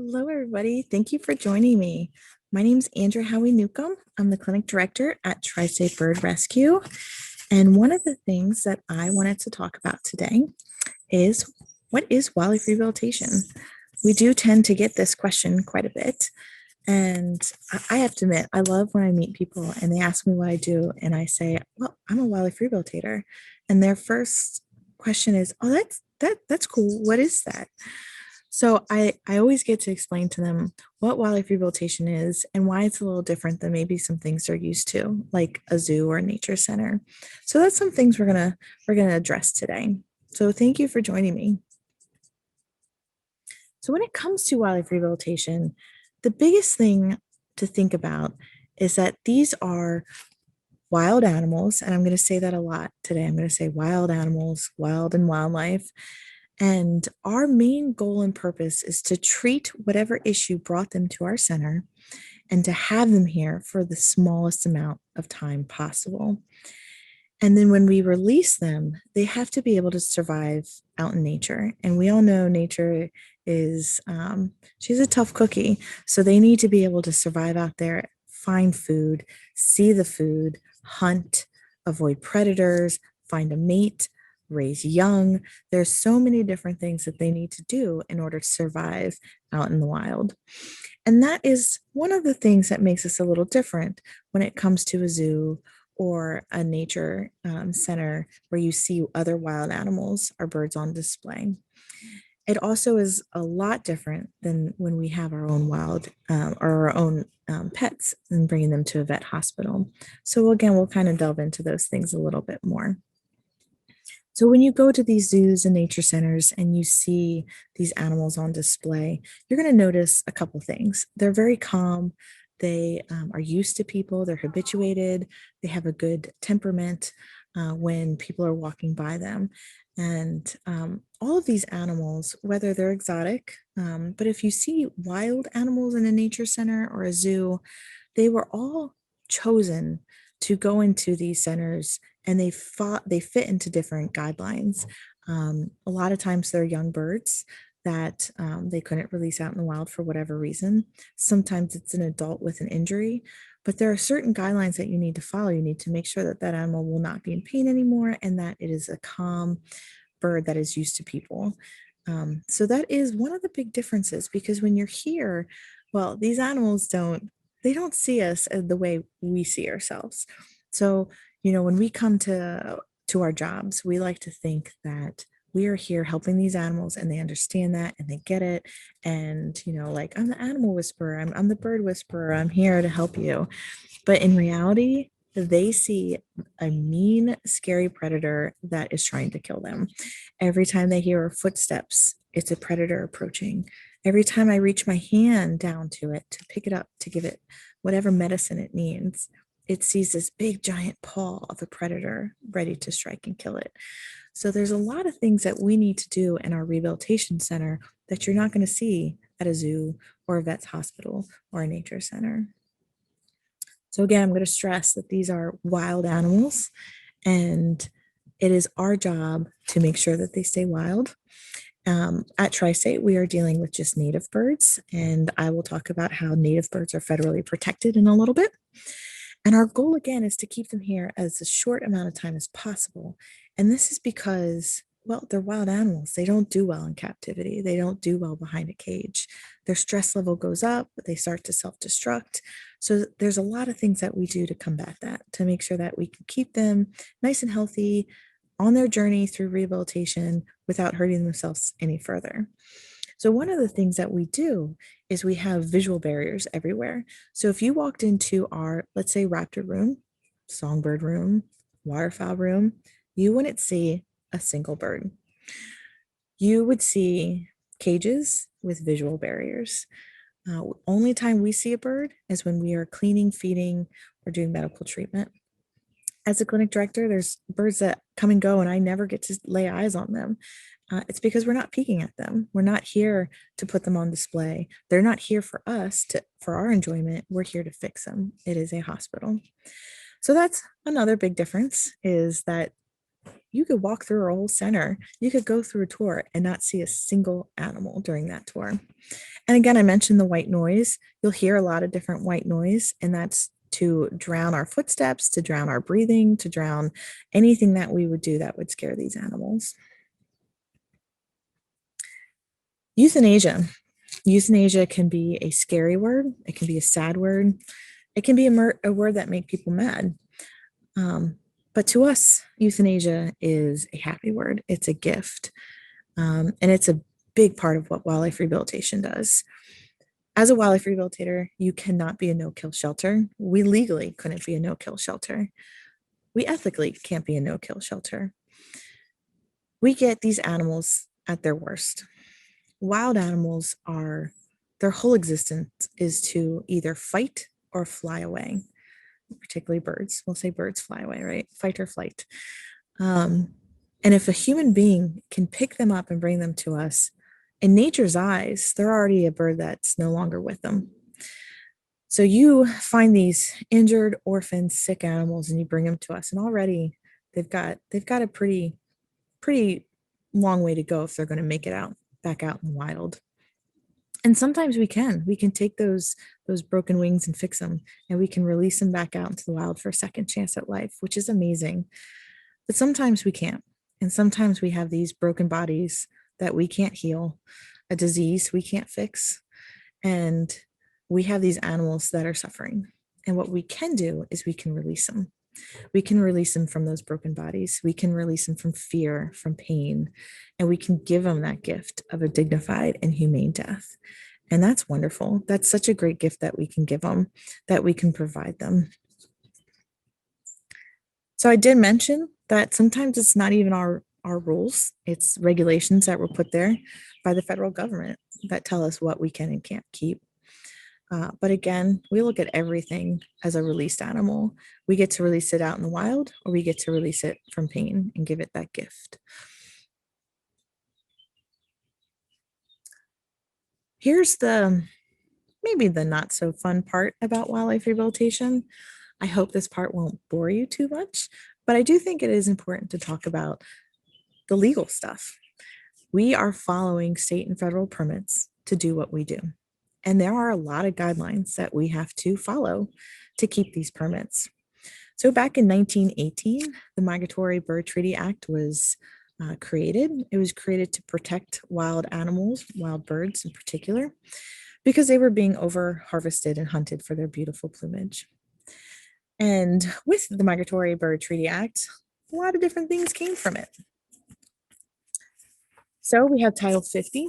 Hello, everybody. Thank you for joining me. My name is Andrea Howie Newcomb. I'm the clinic director at Tri-State Bird Rescue. And one of the things that I wanted to talk about today is what is wildlife rehabilitation? We do tend to get this question quite a bit. And I have to admit, I love when I meet people and they ask me what I do. And I say, well, I'm a wildlife rehabilitator. And their first question is, oh, that's cool. What is that? So I always get to explain to them what wildlife rehabilitation is and why it's a little different than maybe some things they're used to, like a zoo or a nature center. So that's some things we're gonna address today. So thank you for joining me. So when it comes to wildlife rehabilitation, the biggest thing to think about is that these are wild animals, and I'm going to say that a lot today. I'm going to say wild animals, wild and wildlife. And our main goal and purpose is to treat whatever issue brought them to our center and to have them here for the smallest amount of time possible. And then when we release them, they have to be able to survive out in nature. And we all know nature is, she's a tough cookie. So they need to be able to survive out there, find food, see the food, hunt, avoid predators, find a mate, raise young. There's so many different things that they need to do in order to survive out in the wild. And that is one of the things that makes us a little different when it comes to a zoo or a nature center where you see other wild animals or birds on display. It also is a lot different than when we have our own wild or our own pets and bringing them to a vet hospital. So again, we'll kind of delve into those things a little bit more. So when you go to these zoos and nature centers and you see these animals on display, you're going to notice a couple things. They're very calm. They are used to people. They're habituated. They have a good temperament when people are walking by them. And all of these animals, whether they're exotic, but if you see wild animals in a nature center or a zoo, they were all chosen to go into these centers and they fit into different guidelines. A lot of times they're young birds that they couldn't release out in the wild for whatever reason. Sometimes it's an adult with an injury, but there are certain guidelines that you need to follow. You need to make sure that that animal will not be in pain anymore and that it is a calm bird that is used to people. So that is one of the big differences because when you're here, well, these animals don't see us the way we see ourselves. So, when we come to our jobs, we like to think that we are here helping these animals and they understand that and they get it. And, like I'm the animal whisperer, I'm the bird whisperer, I'm here to help you. But in reality, they see a mean, scary predator that is trying to kill them. Every time they hear footsteps, it's a predator approaching. Every time I reach my hand down to it to pick it up, to give it whatever medicine it needs, it sees this big giant paw of a predator ready to strike and kill it. So there's a lot of things that we need to do in our rehabilitation center that you're not going to see at a zoo or a vet's hospital or a nature center. So again, I'm going to stress that these are wild animals and it is our job to make sure that they stay wild. At Tri-State, we are dealing with just native birds, and I will talk about how native birds are federally protected in a little bit. And our goal again is to keep them here as a short amount of time as possible. And this is because, well, they're wild animals. They don't do well in captivity. They don't do well behind a cage. Their stress level goes up, they start to self-destruct. So there's a lot of things that we do to combat that, to make sure that we can keep them nice and healthy on their journey through rehabilitation without hurting themselves any further. So one of the things that we do is we have visual barriers everywhere. So if you walked into our, let's say, raptor room, songbird room, waterfowl room, you wouldn't see a single bird. You would see cages with visual barriers. Only time we see a bird is when we are cleaning, feeding, or doing medical treatment. As a clinic director, there's birds that come and go, and I never get to lay eyes on them. It's because we're not peeking at them. We're not here to put them on display. They're not here for us for our enjoyment. We're here to fix them. It is a hospital. So that's another big difference is that you could walk through our whole center. You could go through a tour and not see a single animal during that tour. And again, I mentioned the white noise. You'll hear a lot of different white noise, and that's to drown our footsteps, to drown our breathing, to drown anything that we would do that would scare these animals. Euthanasia. Euthanasia can be a scary word. It can be a sad word. It can be a word that make people mad. But to us, euthanasia is a happy word. It's a gift. And it's a big part of what wildlife rehabilitation does. As a wildlife rehabilitator, you cannot be a no-kill shelter. We legally couldn't be a no-kill shelter. We ethically can't be a no-kill shelter. We get these animals at their worst. Wild animals are, their whole existence is to either fight or fly away, particularly birds. We'll say birds fly away, right? Fight or flight. And if a human being can pick them up and bring them to us, in nature's eyes, they're already a bird that's no longer with them. So you find these injured, orphaned, sick animals and you bring them to us, and already they've got a pretty long way to go if they're going to make it out back out in the wild. And sometimes we can take those broken wings and fix them, and we can release them back out into the wild for a second chance at life, which is amazing. But sometimes we can't. And sometimes we have these broken bodies that we can't heal, a disease we can't fix. And we have these animals that are suffering. And what we can do is we can release them. We can release them from those broken bodies. We can release them from fear, from pain, and we can give them that gift of a dignified and humane death. And that's wonderful. That's such a great gift that we can give them, that we can provide them. So I did mention that sometimes it's not even our rules, it's regulations that were put there by the federal government that tell us what we can and can't keep. But again, we look at everything as a released animal. We get to release it out in the wild, or we get to release it from pain and give it that gift. Here's maybe the not so fun part about wildlife rehabilitation. I hope this part won't bore you too much, but I do think it is important to talk about the legal stuff. We are following state and federal permits to do what we do. And there are a lot of guidelines that we have to follow to keep these permits. So back in 1918, the Migratory Bird Treaty Act was created. It was created to protect wild animals, wild birds in particular, because they were being over harvested and hunted for their beautiful plumage. And with the Migratory Bird Treaty Act, a lot of different things came from it. So we have Title 50.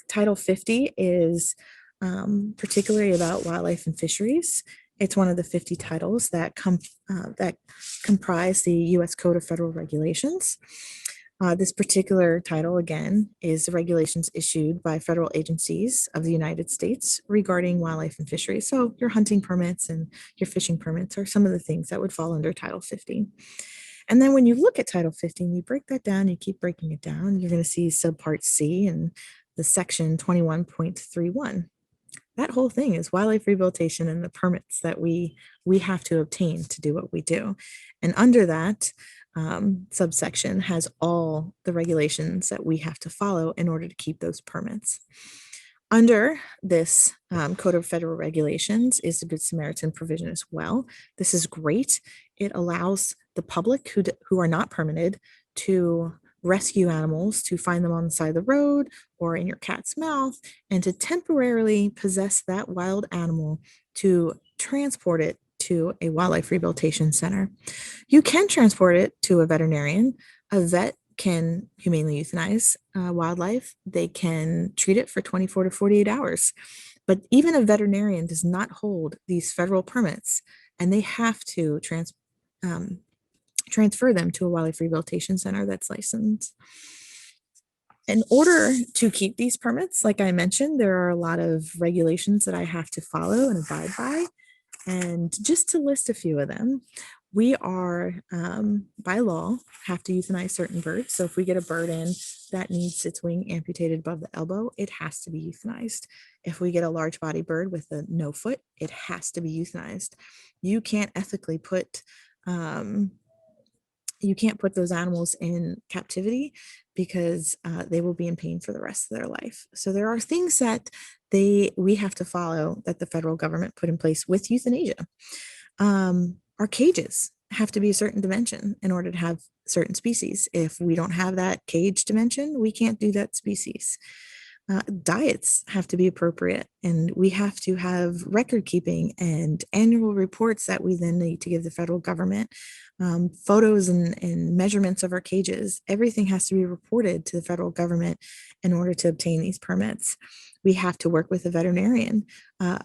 Title 50 is particularly about wildlife and fisheries. It's one of the 50 titles that comprise the U.S. Code of Federal Regulations. This particular title, again, is the regulations issued by federal agencies of the United States regarding wildlife and fisheries. So your hunting permits and your fishing permits are some of the things that would fall under Title 50. And then when you look at Title 50 and you break that down, you keep breaking it down, you're going to see subpart C and the section 21.31. That whole thing is wildlife rehabilitation and the permits that we have to obtain to do what we do. And under that subsection has all the regulations that we have to follow in order to keep those permits. Under this Code of Federal Regulations is the Good Samaritan provision as well. This is great. It allows the public who are not permitted to rescue animals, to find them on the side of the road or in your cat's mouth, and to temporarily possess that wild animal to transport it to a wildlife rehabilitation center. You can transport it to a veterinarian. A vet can humanely euthanize wildlife. They can treat it for 24 to 48 hours. But even a veterinarian does not hold these federal permits, and they have to transfer them to a wildlife rehabilitation center that's licensed. In order to keep these permits, like I mentioned, there are a lot of regulations that I have to follow and abide by. And just to list a few of them, we are, by law, have to euthanize certain birds. So if we get a bird in that needs its wing amputated above the elbow, it has to be euthanized. If we get a large body bird with a no foot, it has to be euthanized. You can't ethically put You can't put those animals in captivity because they will be in pain for the rest of their life. So there are things that we have to follow that the federal government put in place with euthanasia. Our cages have to be a certain dimension in order to have certain species. If we don't have that cage dimension, we can't do that species. Diets have to be appropriate, and we have to have record keeping and annual reports that we then need to give the federal government. Photos and measurements of our cages, everything has to be reported to the federal government in order to obtain these permits. We have to work with a veterinarian.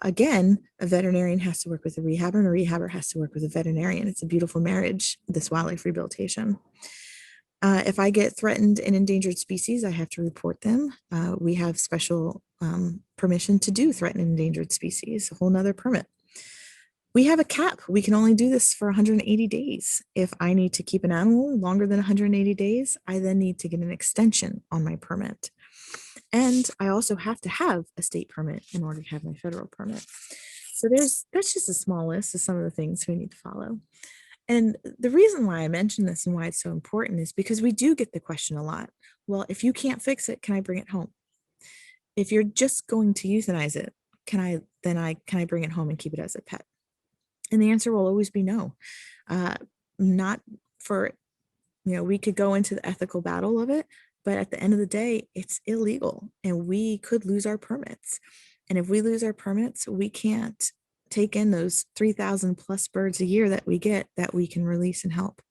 Again, a veterinarian has to work with a rehabber, and a rehabber has to work with a veterinarian. It's a beautiful marriage, this wildlife rehabilitation. If I get threatened and endangered species, I have to report them. We have special permission to do threatened and endangered species, a whole nother permit. We have a cap. We can only do this for 180 days. If I need to keep an animal longer than 180 days, I then need to get an extension on my permit. And I also have to have a state permit in order to have my federal permit. So that's just a small list of some of the things we need to follow. And the reason why I mention this and why it's so important is because we do get the question a lot. Well, if you can't fix it, can I bring it home? If you're just going to euthanize it, can I bring it home and keep it as a pet? And the answer will always be no. Not for, we could go into the ethical battle of it, but at the end of the day, it's illegal and we could lose our permits. And if we lose our permits, we can't take in those 3,000 plus birds a year that we get that we can release and help.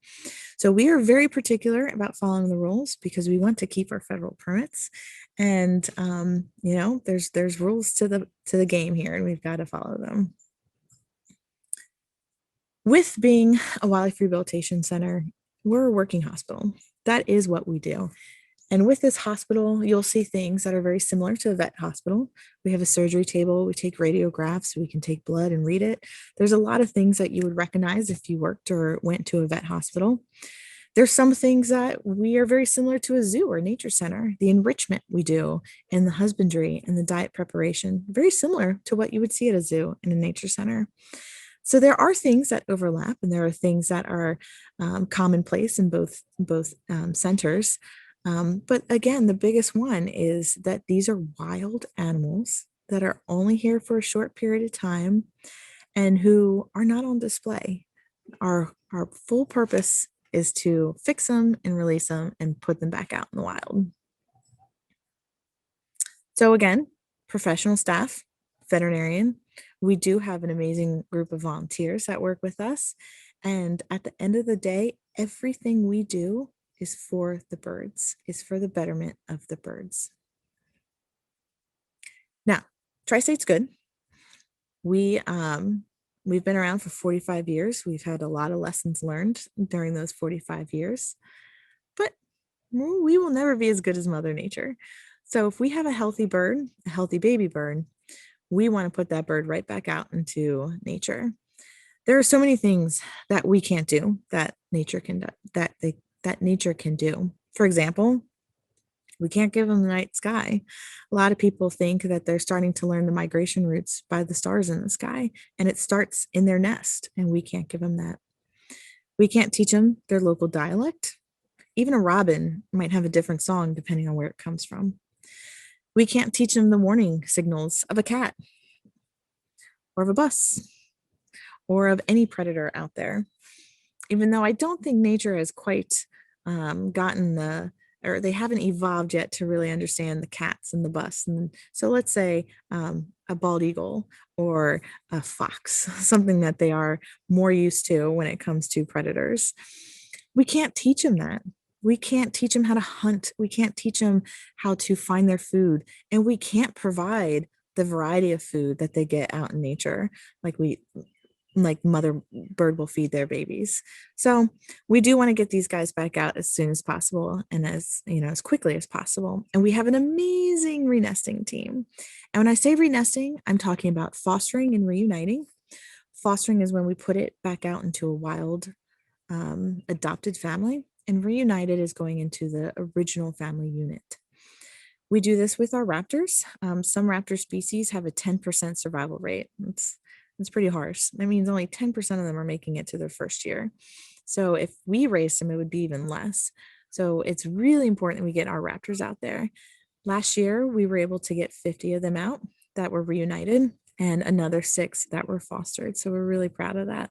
So we are very particular about following the rules because we want to keep our federal permits. And there's rules to the game here, and we've got to follow them. With being a wildlife rehabilitation center, we're a working hospital. That is what we do. And with this hospital, you'll see things that are very similar to a vet hospital. We have a surgery table, we take radiographs, we can take blood and read it. There's a lot of things that you would recognize if you worked or went to a vet hospital. There's some things that we are very similar to a zoo or nature center. The enrichment we do and the husbandry and the diet preparation, very similar to what you would see at a zoo and a nature center. So there are things that overlap, and there are things that are commonplace in both centers. But again, the biggest one is that these are wild animals that are only here for a short period of time and who are not on display. Our full purpose is to fix them and release them and put them back out in the wild. So again, professional staff, veterinarian. We do have an amazing group of volunteers that work with us. And at the end of the day, everything we do is for the birds, is for the betterment of the birds. Now, Tri-State's good. We've been around for 45 years. We've had a lot of lessons learned during those 45 years, but we will never be as good as Mother Nature. So if we have a healthy bird, a healthy baby bird, we want to put that bird right back out into nature. There are so many things that we can't do that nature can do, that nature can do. For example, we can't give them the night sky. A lot of people think that they're starting to learn the migration routes by the stars in the sky, and it starts in their nest, and we can't give them that. We can't teach them their local dialect. Even a robin might have a different song depending on where it comes from. We can't teach them the warning signals of a cat or of a bus or of any predator out there. Even though I don't think nature has quite or they haven't evolved yet to really understand the cats and the bus. And so let's say a bald eagle or a fox, something that they are more used to when it comes to predators. We can't teach them that. We can't teach them how to hunt. We can't teach them how to find their food. And we can't provide the variety of food that they get out in nature like mother bird will feed their babies. So we do want to get these guys back out as soon as possible and as quickly as possible. And we have an amazing renesting team. And when I say renesting, I'm talking about fostering and reuniting. Fostering is when we put it back out into a wild adopted family, and reunited is going into the original family unit. We do this with our raptors. Some raptor species have a 10% survival rate. It's pretty harsh. That means only 10% of them are making it to their first year. So if we raised them, it would be even less. So it's really important that we get our raptors out there. Last year, we were able to get 50 of them out that were reunited and another 6 that were fostered. So we're really proud of that.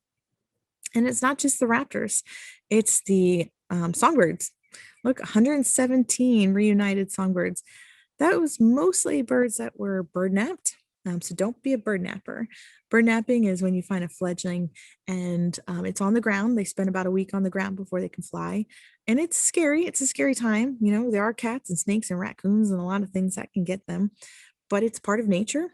And it's not just the raptors, it's the songbirds. Look, 117 reunited songbirds. That was mostly birds that were bird napped. So don't be a bird napper. Bird napping is when you find a fledgling and it's on the ground. They spend about a week on the ground before they can fly. And it's scary. It's a scary time. You know, there are cats and snakes and raccoons and a lot of things that can get them, but it's part of nature.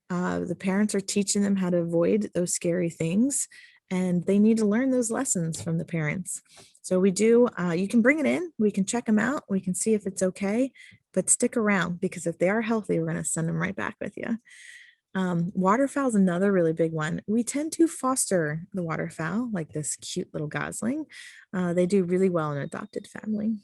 The parents are teaching them how to avoid those scary things, and they need to learn those lessons from the parents. So we do, you can bring it in, we can check them out, we can see if it's okay, but stick around because if they are healthy, we're going to send them right back with you. Waterfowl is another really big one. We tend to foster the waterfowl, like this cute little gosling. They do really well in adopted family.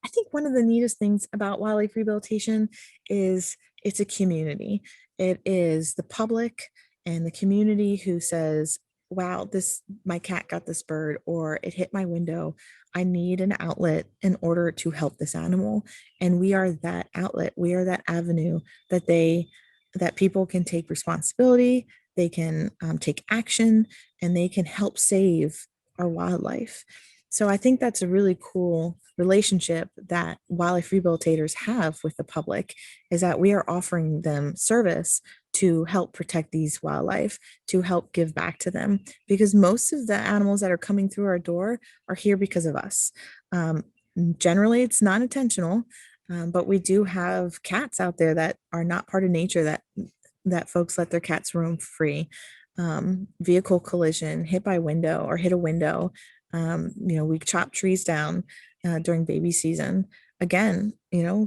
I think one of the neatest things about wildlife rehabilitation is it's a community. It is the public and the community who says, wow, this my cat got this bird or it hit my window. I need an outlet in order to help this animal. And we are that outlet. We are that avenue that people can take responsibility, they can take action, and they can help save our wildlife. So I think that's a really cool relationship that wildlife rehabilitators have with the public, is that we are offering them service to help protect these wildlife, to help give back to them, because most of the animals that are coming through our door are here because of us. Um, Generally, it's non intentional, but we do have cats out there that are not part of nature that folks let their cats roam free. Vehicle collision, hit by window or hit a window. We chop trees down during baby season. Again,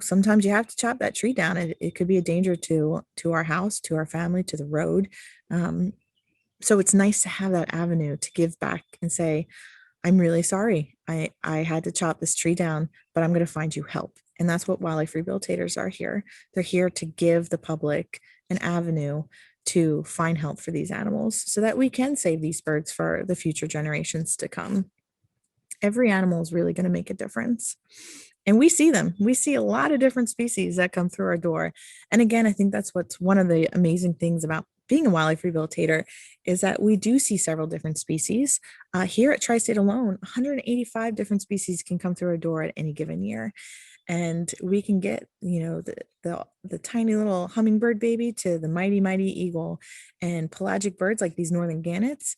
sometimes you have to chop that tree down. It could be a danger to our house, to our family, to the road. Um, so it's nice to have that avenue to give back and say, I'm really sorry. I had to chop this tree down, but I'm going to find you help. And that's what wildlife rehabilitators are here. They're here to give the public an avenue to find help for these animals so that we can save these birds for the future generations to come. Every animal is really going to make a difference. And we see them. We see a lot of different species that come through our door. And again, I think that's what's one of the amazing things about being a wildlife rehabilitator is that we do see several different species. Here at Tri-State alone, 185 different species can come through our door at any given year, and we can get the tiny little hummingbird baby to the mighty eagle and pelagic birds like these northern gannets.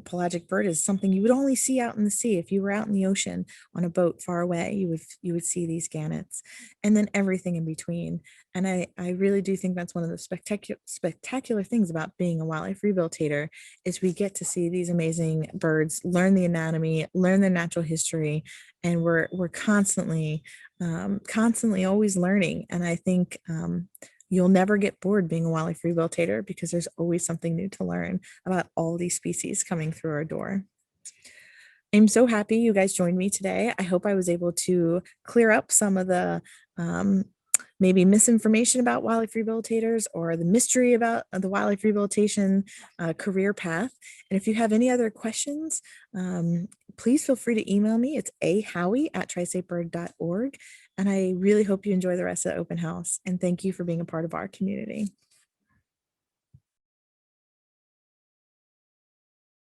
Pelagic bird is something you would only see out in the sea. If you were out in the ocean on a boat far away, you would see these gannets, and then everything in between. And I really do think that's one of the spectacular things about being a wildlife rehabilitator is we get to see these amazing birds, learn the anatomy, learn their natural history, and we're constantly always learning. And I think you'll never get bored being a wildlife rehabilitator because there's always something new to learn about all these species coming through our door. I'm so happy you guys joined me today. I hope I was able to clear up some of the um, maybe misinformation about wildlife rehabilitators or the mystery about the wildlife rehabilitation career path. And if you have any other questions, please feel free to email me. It's ahowie@tristatebird.org. And I really hope you enjoy the rest of the open house. And thank you for being a part of our community.